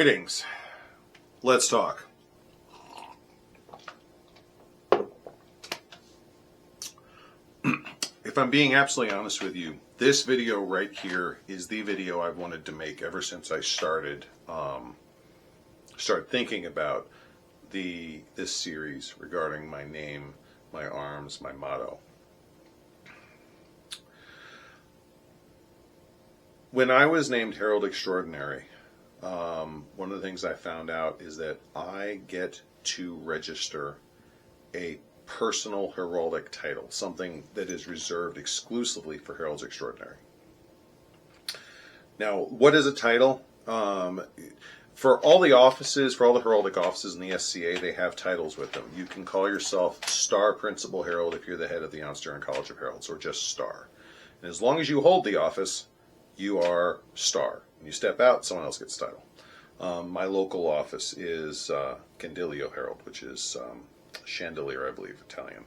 Greetings. Let's talk. If I'm being absolutely honest with you, this video right here is the video I've wanted to make ever since I started thinking about this series regarding my name, my arms, my motto. When I was named Herald Extraordinary, one of the things I found out is that I get to register a personal heraldic title, something that is reserved exclusively for Heralds Extraordinary. Now, what is a title? For all the offices, for all the heraldic offices in the SCA, they have titles with them. You can call yourself Star Principal Herald if you're the head of the Ounce-Durham College of Heralds, or just Star. And as long as you hold the office, you are Star. When you step out, someone else gets the title. My local office is Candilio Herald, which is chandelier, I believe, Italian.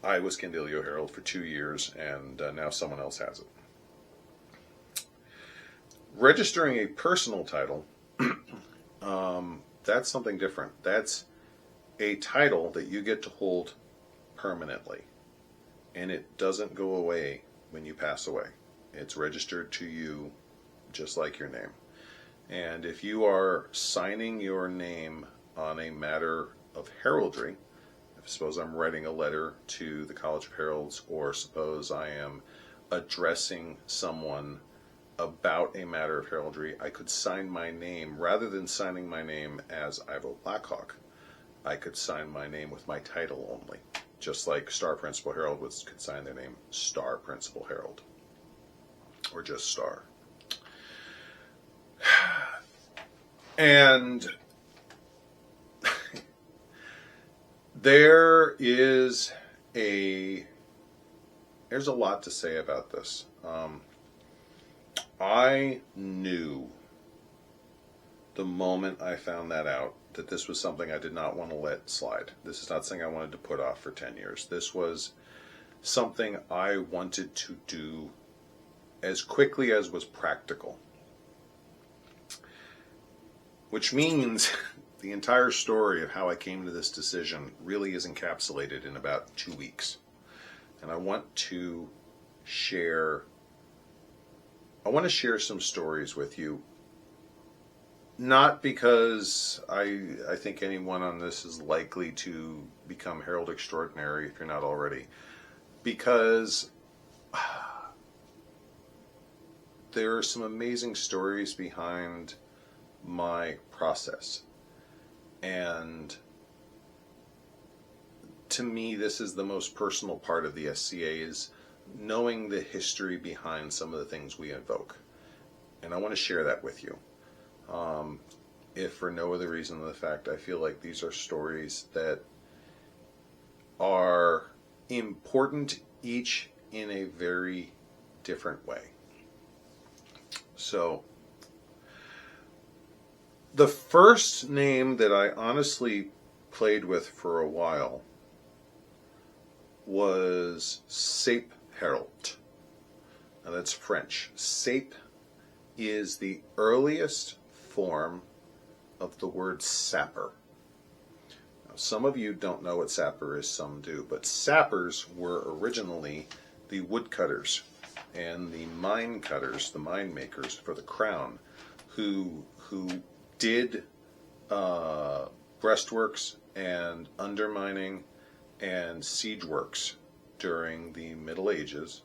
I was Candilio Herald for 2 years, and now someone else has it. Registering a personal title, that's something different. That's a title that you get to hold permanently, and it doesn't go away when you pass away. It's registered to you just like your name. And if you are signing your name on a matter of heraldry, suppose I'm writing a letter to the College of Heralds, or suppose I am addressing someone about a matter of heraldry, I could sign my name, rather than signing my name as Ivo Blackhawk, I could sign my name with my title only, just like Star Principal Herald could sign their name Star Principal Herald, or just Star. And there's a lot to say about this. I knew the moment I found that out that this was something I did not want to let slide. This is not something I wanted to put off for 10 years. This was something I wanted to do as quickly as was practical. Which means the entire story of how I came to this decision really is encapsulated in about 2 weeks. And I want to share some stories with you, not because I think anyone on this is likely to become Herald Extraordinary if you're not already, because there are some amazing stories behind my process. And to me, this is the most personal part of the SCA, is knowing the history behind some of the things we invoke. And I want to share that with you. If for no other reason than the fact I feel like these are stories that are important, each in a very different way. So, the first name that I honestly played with for a while was Sape Herald. Now that's French. Sape is the earliest form of the word sapper. Now, some of you don't know what sapper is, some do, but sappers were originally the woodcutters and the mine cutters, the mine makers for the crown, who did breastworks and undermining and siege works during the Middle Ages,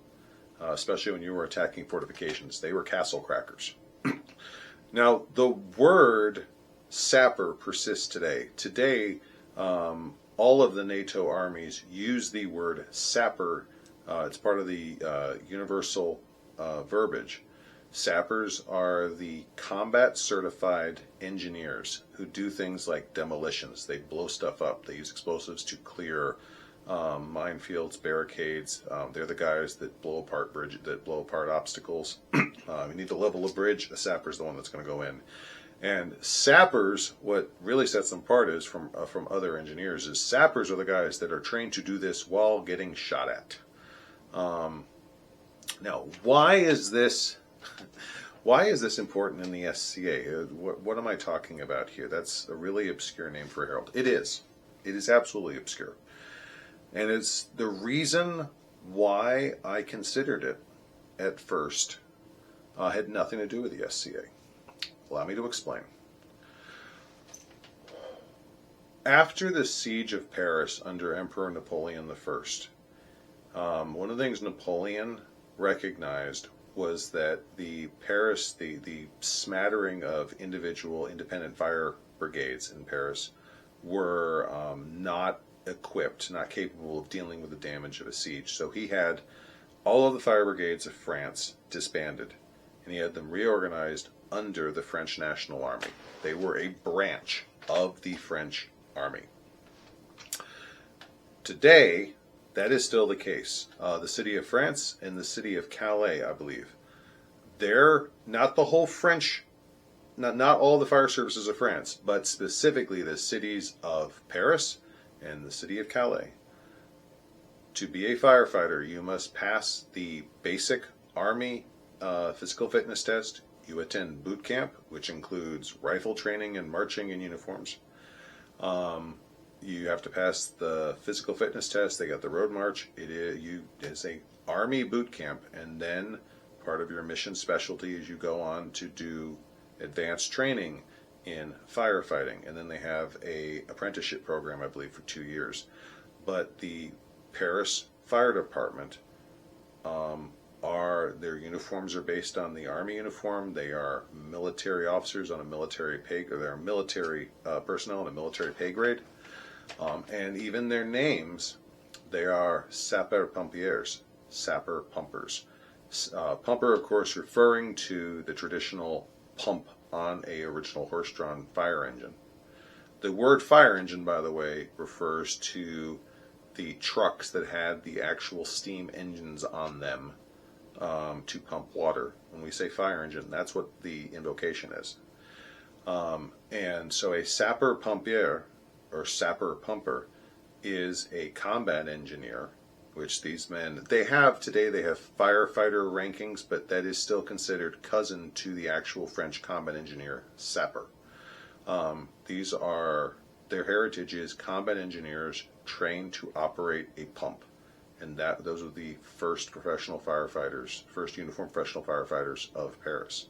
especially when you were attacking fortifications. They were castle crackers. Now, the word sapper persists today. Today, all of the NATO armies use the word sapper. It's part of the universal verbiage. Sappers are the combat certified engineers who do things like demolitions. They blow stuff up. They use explosives to clear minefields, barricades. They're the guys that blow apart obstacles. You need to level a bridge. A sapper's the one that's going to go in. And sappers, what really sets them apart is from other engineers, is sappers are the guys that are trained to do this while getting shot at. Now, why is this Why is this important in the SCA? What am I talking about here? That's a really obscure name for a herald. It is. It is absolutely obscure. And it's the reason why I considered it at first had nothing to do with the SCA. Allow me to explain. After the siege of Paris under Emperor Napoleon I, one of the things Napoleon recognized was that the smattering of individual independent fire brigades in Paris were not equipped, not capable of dealing with the damage of a siege. So he had all of the fire brigades of France disbanded, and he had them reorganized under the French National Army. They were a branch of the French Army. Today, that is still the case. The city of France and the city of Calais, I believe, they're not the whole French, not all the fire services of France, but specifically the cities of Paris and the city of Calais. To be a firefighter, you must pass the basic Army physical fitness test. You attend boot camp, which includes rifle training and marching in uniforms. You have to pass the physical fitness test. They got the road march. It's a Army boot camp, and then part of your mission specialty is you go on to do advanced training in firefighting, and then they have a apprenticeship program, I believe, for 2 years. But the Paris Fire Department their uniforms are based on the Army uniform. They are military officers on a military pay, or they're military personnel on a military pay grade. And even their names, they are sapeurs-pompiers, sapper pumpers. Pumper, of course, referring to the traditional pump on a original horse-drawn fire engine. The word fire engine, by the way, refers to the trucks that had the actual steam engines on them to pump water. When we say fire engine, that's what the invocation is. And so a sapeur-pompier, or sapper-pumper, is a combat engineer, which these men, they have firefighter rankings, but that is still considered cousin to the actual French combat engineer, sapper. Their heritage is combat engineers trained to operate a pump. And those are the first first uniformed professional firefighters of Paris.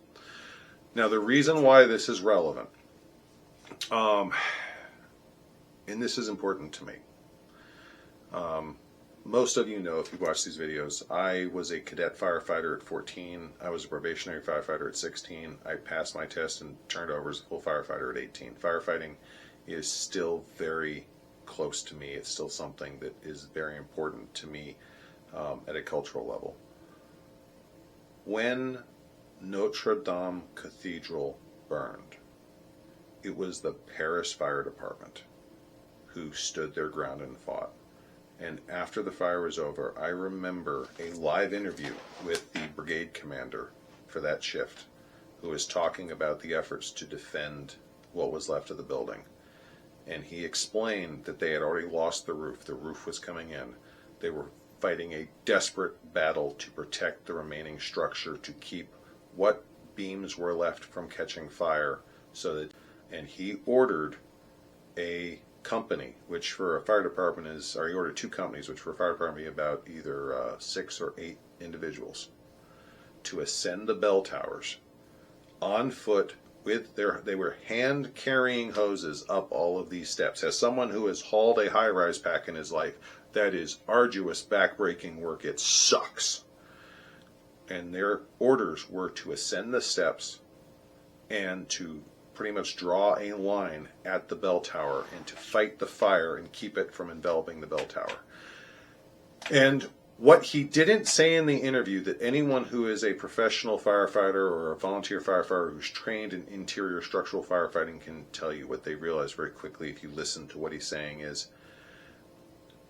Now, the reason why this is relevant, and this is important to me. Most of you know, if you watch these videos, I was a cadet firefighter at 14. I was a probationary firefighter at 16. I passed my test and turned over as a full firefighter at 18. Firefighting is still very close to me. It's still something that is very important to me at a cultural level. When Notre Dame Cathedral burned, it was the Paris Fire Department who stood their ground and fought. And after the fire was over, I remember a live interview with the brigade commander for that shift, who was talking about the efforts to defend what was left of the building. And he explained that they had already lost the roof. The roof was coming in. They were fighting a desperate battle to protect the remaining structure, to keep what beams were left from catching fire. And he ordered a company, which for a fire department he ordered 2 companies, which for a fire department about either 6 or 8 individuals, to ascend the bell towers on foot. They were hand carrying hoses up all of these steps. As someone who has hauled a high-rise pack in his life, that is arduous, back-breaking work. It sucks. And their orders were to ascend the steps and to pretty much draw a line at the bell tower and to fight the fire and keep it from enveloping the bell tower. And what he didn't say in the interview, that anyone who is a professional firefighter or a volunteer firefighter who's trained in interior structural firefighting can tell you, what they realize very quickly if you listen to what he's saying, is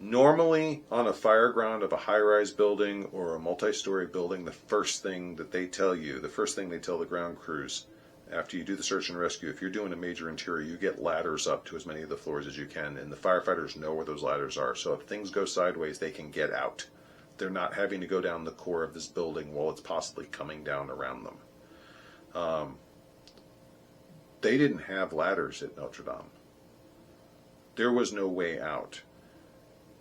normally on a fire ground of a high-rise building or a multi-story building, the first thing they tell the ground crews after you do the search and rescue, if you're doing a major interior, you get ladders up to as many of the floors as you can, and the firefighters know where those ladders are. So if things go sideways, they can get out. They're not having to go down the core of this building while it's possibly coming down around them. They didn't have ladders at Notre Dame. There was no way out.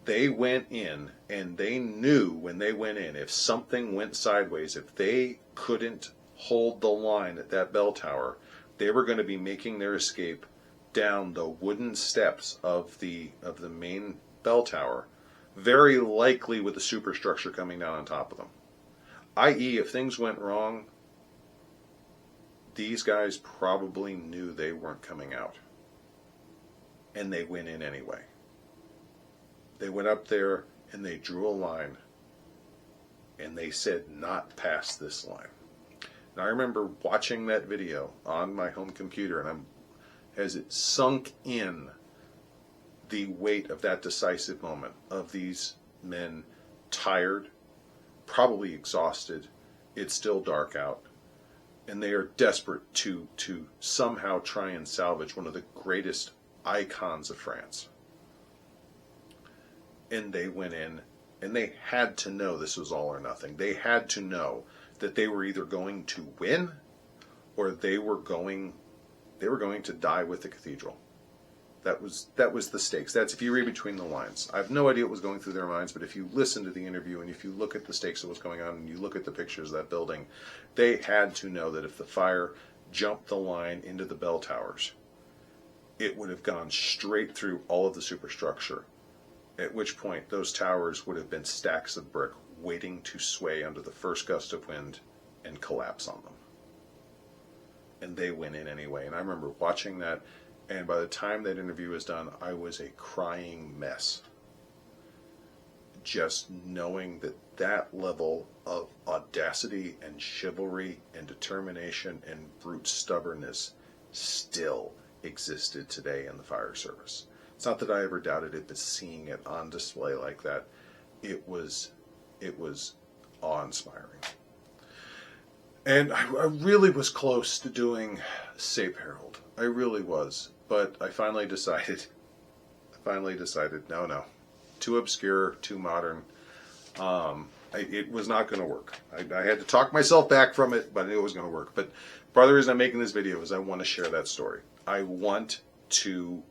They went in, and they knew when they went in, if something went sideways, if they couldn't hold the line at that bell tower, they were going to be making their escape down the wooden steps of the main bell tower, very likely with the superstructure coming down on top of them. I.e., if things went wrong, these guys probably knew they weren't coming out. And they went in anyway. They went up there and they drew a line. And they said, not past this line. And I remember watching that video on my home computer, and as it sunk in the weight of that decisive moment of these men tired, probably exhausted. It's still dark out. And they are desperate to somehow try and salvage one of the greatest icons of France. And they went in, and they had to know this was all or nothing. They had to know that they were either going to win or they were going to die with the cathedral. That was the stakes. That's if you read between the lines. I have no idea what was going through their minds, but if you listen to the interview and if you look at the stakes of what's going on and you look at the pictures of that building, they had to know that if the fire jumped the line into the bell towers, it would have gone straight through all of the superstructure, at which point those towers would have been stacks of brick waiting to sway under the first gust of wind and collapse on them. And they went in anyway. And I remember watching that, and by the time that interview was done, I was a crying mess. Just knowing that that level of audacity and chivalry and determination and brute stubbornness still existed today in the fire service. It's not that I ever doubted it, but seeing it on display like that, it was awe-inspiring. And I really was close to doing Sape Herald. I really was. But I finally decided, no. Too obscure, too modern. It was not going to work. I had to talk myself back from it, but it was going to work. But part of the reason I'm making this video is I want to share that story. I want to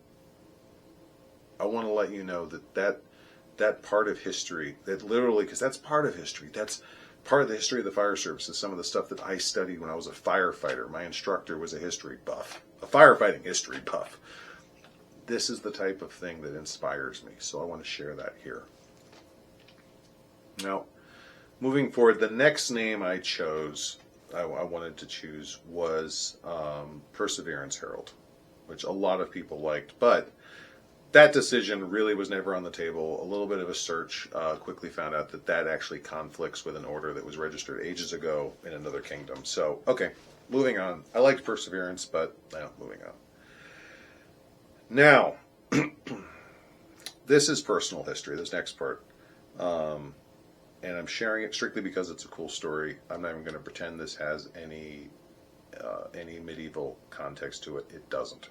let you know that part of history, that literally, because that's part of history, that's part of the history of the fire service, is some of the stuff that I studied when I was a firefighter. My instructor was a history buff, a firefighting history buff. This is the type of thing that inspires me, so I want to share that here. Now, moving forward, the next name I chose, I wanted to choose, was Perseverance Herald, which a lot of people liked, but that decision really was never on the table. A little bit of a search quickly found out that actually conflicts with an order that was registered ages ago in another kingdom. So, okay, moving on. I liked Perseverance, but moving on. Now, this is personal history, this next part. And I'm sharing it strictly because it's a cool story. I'm not even going to pretend this has any medieval context to it. It doesn't.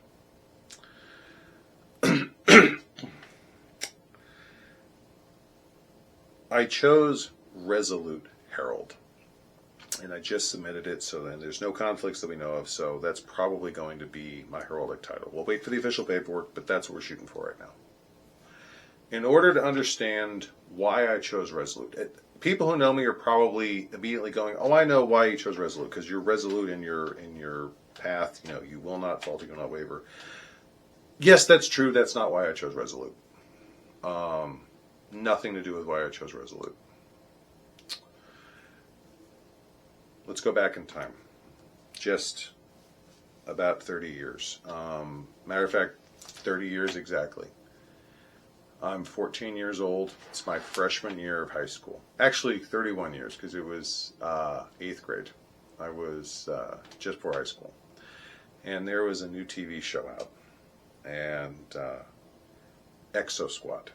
I chose Resolute Herald, and I just submitted it, so then there's no conflicts that we know of, so that's probably going to be my heraldic title. We'll wait for the official paperwork, but that's what we're shooting for right now. In order to understand why I chose Resolute, people who know me are probably immediately going, oh, I know why you chose Resolute, because you're resolute in your path, you will not falter, you will not waver. Yes, that's true. That's not why I chose Resolute. Nothing to do with why I chose Resolute. Let's go back in time. Just about 30 years. Matter of fact, 30 years exactly. I'm 14 years old. It's my freshman year of high school. Actually, 31 years, because it was 8th grade. I was just before high school. And there was a new TV show out. And Exo Squad.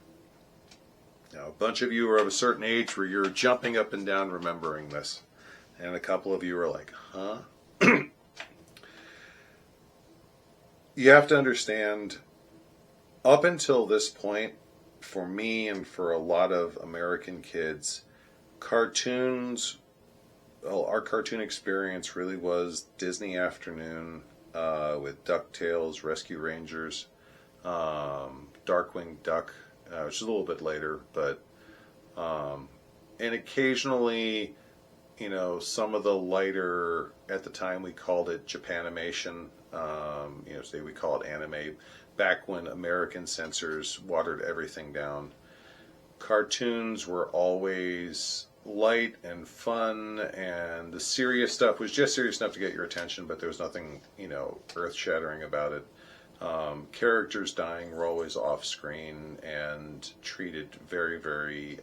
Now, a bunch of you are of a certain age where you're jumping up and down remembering this. And a couple of you are like, huh? You have to understand, up until this point, for me and for a lot of American kids, cartoons our cartoon experience really was Disney Afternoon with DuckTales, Rescue Rangers, Darkwing Duck, which is a little bit later, but and occasionally, some of the lighter, at the time we called it Japanimation, today we call it anime, back when American censors watered everything down. Cartoons were always light and fun, and the serious stuff was just serious enough to get your attention, but there was nothing, earth-shattering about it. Characters dying were always off-screen and treated very, very,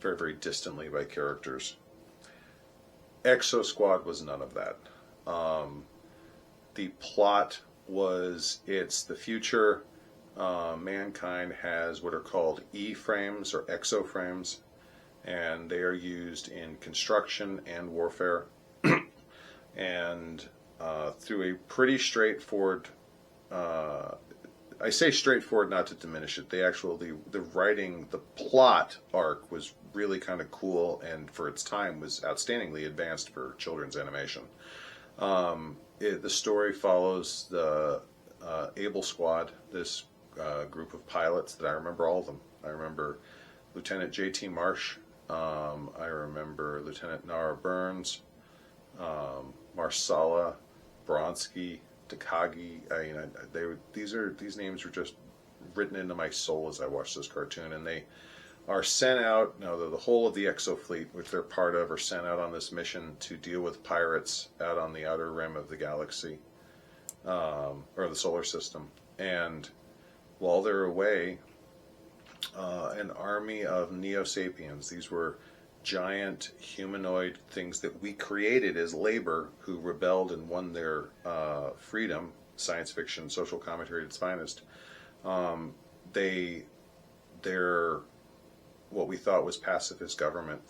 very, very distantly by characters. Exo Squad was none of that. The plot was, it's the future. Mankind has what are called E-frames or exoframes, and they are used in construction and warfare. And through a pretty straightforward, I say straightforward not to diminish it. The writing, the plot arc was really kind of cool, and for its time was outstandingly advanced for children's animation. The story follows the Able Squad, this group of pilots that I remember all of them. I remember Lieutenant J.T. Marsh. I remember Lieutenant Nara Burns, Marsala, Bronsky, Takagi. These names were just written into my soul as I watched this cartoon, and they are sent out. The whole of the Exo Fleet, which they're part of, are sent out on this mission to deal with pirates out on the outer rim of the galaxy, or the solar system. And while they're away, an army of Neo-Sapiens, these were giant humanoid things that we created as labor, who rebelled and won their freedom, science fiction, social commentary at its finest. They're what we thought was pacifist government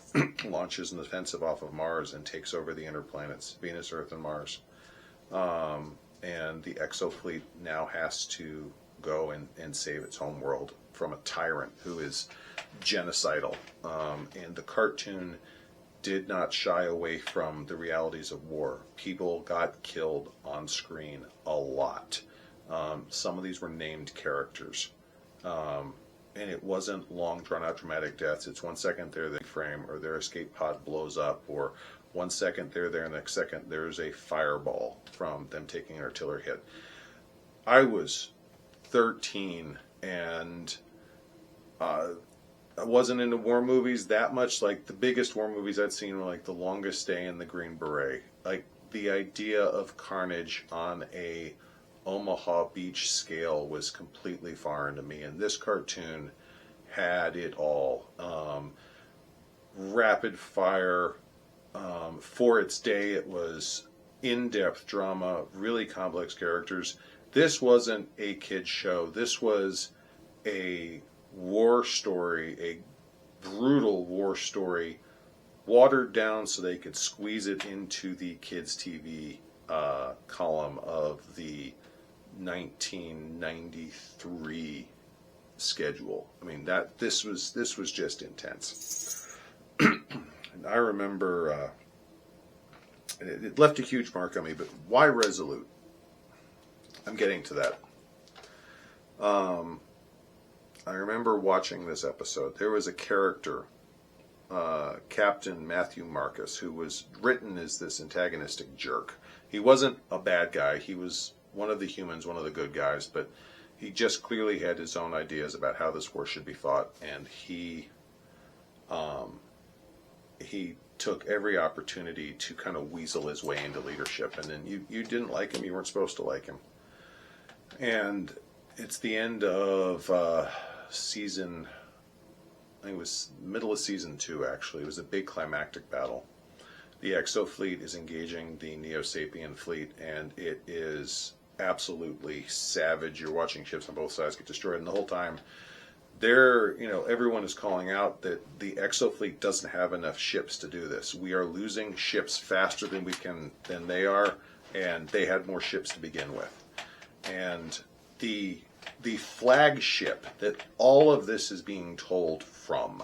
launches an offensive off of Mars and takes over the inner planets, Venus, Earth, and Mars. And the Exo Fleet now has to go and save its home world from a tyrant who is genocidal. And the cartoon did not shy away from the realities of war. People got killed on screen a lot. Some of these were named characters. And it wasn't long, drawn-out dramatic deaths. It's 1 second they're the frame, or their escape pod blows up, or 1 second they're there, and the next second there's a fireball from them taking an artillery hit. I was 13, and I wasn't into war movies that much. Like, the biggest war movies I'd seen were like The Longest Day and The Green Beret. Like, the idea of carnage on a Omaha Beach scale was completely foreign to me, and this cartoon had it all. Rapid fire. For its day, it was in-depth drama, really complex characters. This wasn't a kid's show. This was a war story, a brutal war story, watered down so they could squeeze it into the kids' TV column of the 1993 schedule. I mean, this was just intense. And I remember it left a huge mark on me. But why Resolute? I'm getting to that. I remember watching this episode. There was a character, Captain Matthew Marcus, who was written as this antagonistic jerk. He wasn't a bad guy. He was one of the humans, one of the good guys, but he just clearly had his own ideas about how this war should be fought, and he took every opportunity to kind of weasel his way into leadership. And then you didn't like him. You weren't supposed to like him. And it's the end of season, I think it was middle of season 2, actually. It was a big climactic battle. The Exo Fleet is engaging the Neo-Sapien fleet, and it is absolutely savage. You're watching ships on both sides get destroyed, and the whole time everyone is calling out that the Exo Fleet doesn't have enough ships to do this. We are losing ships faster than they are, and they had more ships to begin with. And the flagship that all of this is being told from,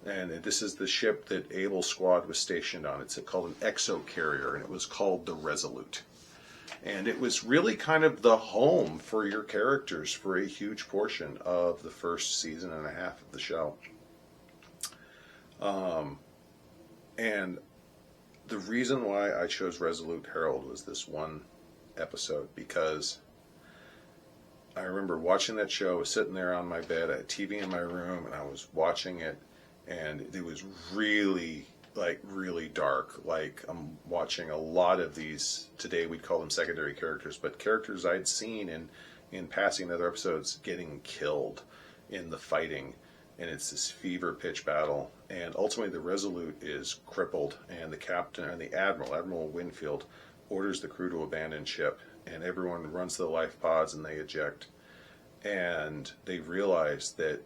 And this is the ship that Abel's squad was stationed on. It's called an exo carrier, and it was called the Resolute. And it was really kind of the home for your characters for a huge portion of the first season and a half of the show. And the reason why I chose Resolute Herald was this one episode, because I remember watching that show. I was sitting there on my bed, I had TV in my room, and I was watching it, and it was really dark. Like, I'm watching a lot of these, today we'd call them secondary characters, but characters I'd seen in passing in other episodes getting killed in the fighting. And it's this fever pitch battle, and ultimately the Resolute is crippled, and the captain and the Admiral Winfield, orders the crew to abandon ship, and everyone runs to the life pods and they eject. And they realize that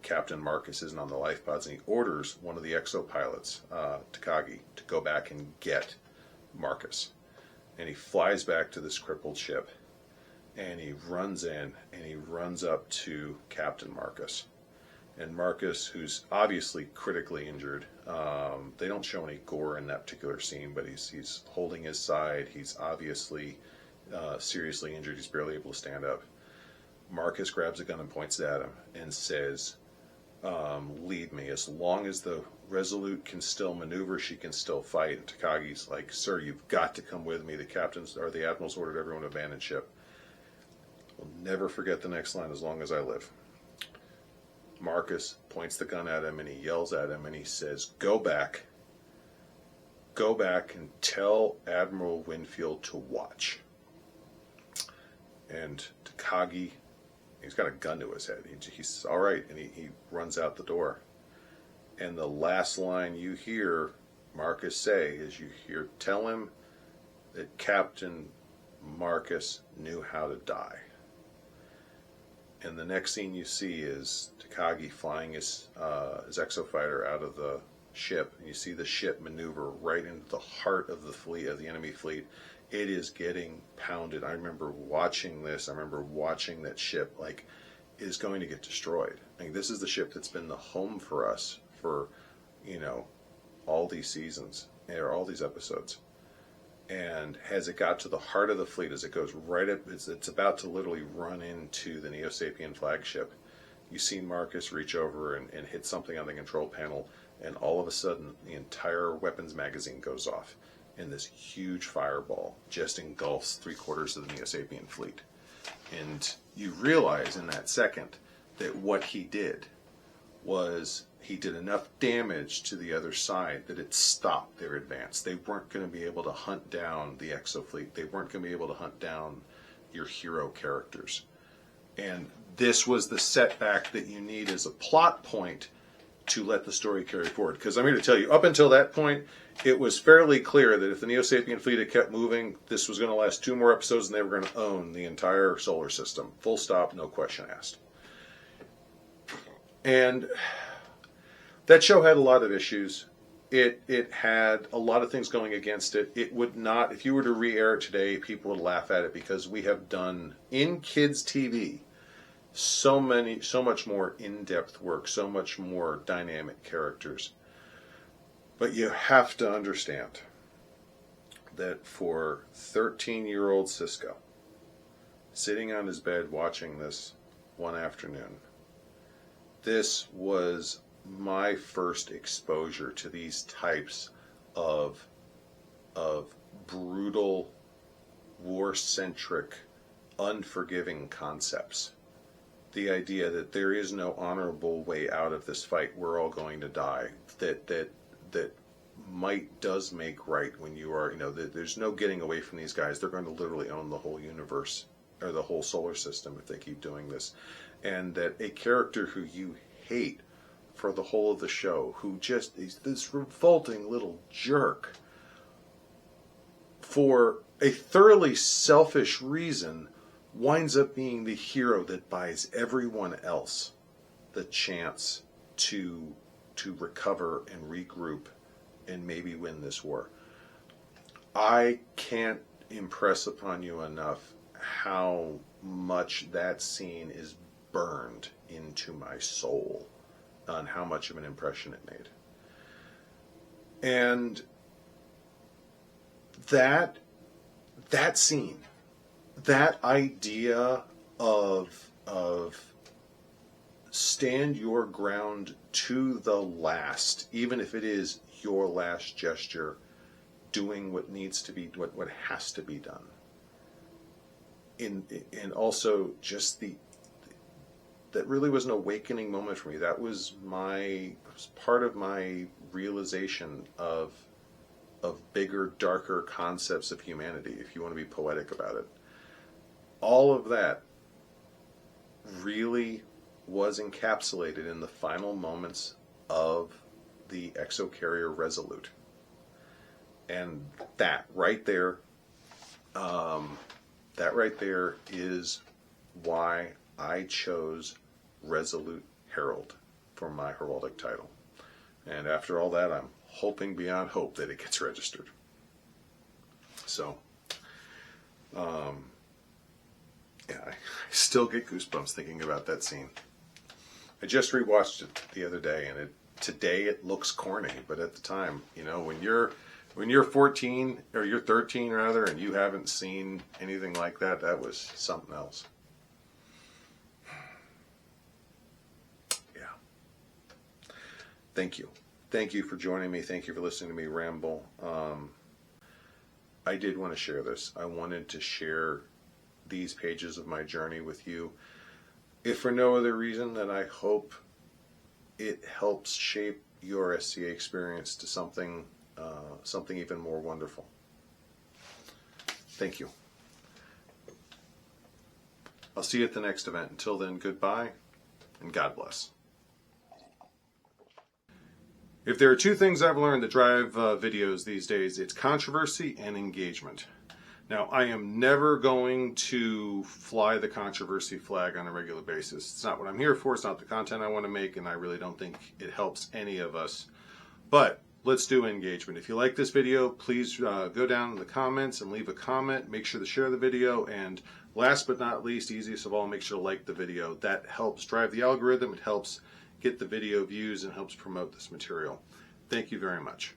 Captain Marcus isn't on the life pods, and he orders one of the exo pilots, Takagi, to go back and get Marcus. And he flies back to this crippled ship, and he runs in, and he runs up to Captain Marcus. And Marcus, who's obviously critically injured, they don't show any gore in that particular scene, but he's holding his side. He's obviously seriously injured. He's barely able to stand up. Marcus grabs a gun and points it at him and says, lead me. As long as the Resolute can still maneuver, she can still fight. And Takagi's like, sir, you've got to come with me. The Admiral's ordered everyone to abandon ship. I'll never forget the next line as long as I live. Marcus points the gun at him, and he yells at him, and he says, go back and tell Admiral Winfield to watch. And Takagi, he's got a gun to his head. He's all right, and he runs out the door. And the last line you hear Marcus say is, tell him that Captain Marcus knew how to die. And the next scene you see is Takagi flying his exofighter out of the ship. And you see the ship maneuver right into the heart of the fleet, of the enemy fleet. It is getting pounded. I remember watching this. I remember watching that ship is going to get destroyed. This is the ship that's been the home for us for, all these seasons, or all these episodes. And as it got to the heart of the fleet, as it goes right up, it's about to literally run into the Neo-Sapien flagship. You see Marcus reach over and hit something on the control panel, and all of a sudden, the entire weapons magazine goes off, and this huge fireball just engulfs 3/4 of the Neo-Sapien fleet. And you realize in that second that what he did was he did enough damage to the other side that it stopped their advance. They weren't going to be able to hunt down the exo fleet. They weren't going to be able to hunt down your hero characters. And this was the setback that you need as a plot point to let the story carry forward. Because I'm here to tell you, up until that point, it was fairly clear that if the Neo-Sapien fleet had kept moving, this was going to last 2 more episodes and they were going to own the entire solar system. Full stop, no question asked. And that show had a lot of issues. It had a lot of things going against it. It would not, if you were to re-air it today, people would laugh at it, because we have done, in kids' TV, so much more in-depth work, so much more dynamic characters. But you have to understand that for 13-year-old Cisco, sitting on his bed watching this one afternoon, this was my first exposure to these types of brutal, war-centric, unforgiving concepts. The idea that there is no honorable way out of this fight, we're all going to die, that might does make right when you are, there's no getting away from these guys. They're going to literally own the whole universe, or the whole solar system, if they keep doing this. And that a character who you hate for the whole of the show, who just is this revolting little jerk, for a thoroughly selfish reason, winds up being the hero that buys everyone else the chance to recover and regroup and maybe win this war. I can't impress upon you enough how much that scene is burned into my soul. on how much of an impression it made. And that scene, that idea of stand your ground to the last, even if it is your last gesture, doing what needs to be, what has to be done. And also just that really was an awakening moment for me. That was part of my realization of bigger, darker concepts of humanity, if you want to be poetic about it. All of that really was encapsulated in the final moments of the exocarrier Resolute. And that right there is why I chose Resolute Herald for my heraldic title. And after all that, I'm hoping beyond hope that it gets registered. So, yeah, I still get goosebumps thinking about that scene. I just rewatched it the other day, and today it looks corny, but at the time, you know, when you're 14, or you're 13 rather, and you haven't seen anything like that, that was something else. Yeah. Thank you. Thank you for joining me. Thank you for listening to me ramble. I did want to share this. I wanted to share these pages of my journey with you, if for no other reason than I hope it helps shape your SCA experience to something even more wonderful. Thank you. I'll see you at the next event. Until then, goodbye and God bless. If there are two things I've learned that drive videos these days, it's controversy and engagement. Now, I am never going to fly the controversy flag on a regular basis. It's not what I'm here for. It's not the content I want to make, and I really don't think it helps any of us. But let's do engagement. If you like this video, please go down in the comments and leave a comment. Make sure to share the video. And last but not least, easiest of all, make sure to like the video. That helps drive the algorithm. It helps get the video views and helps promote this material. Thank you very much.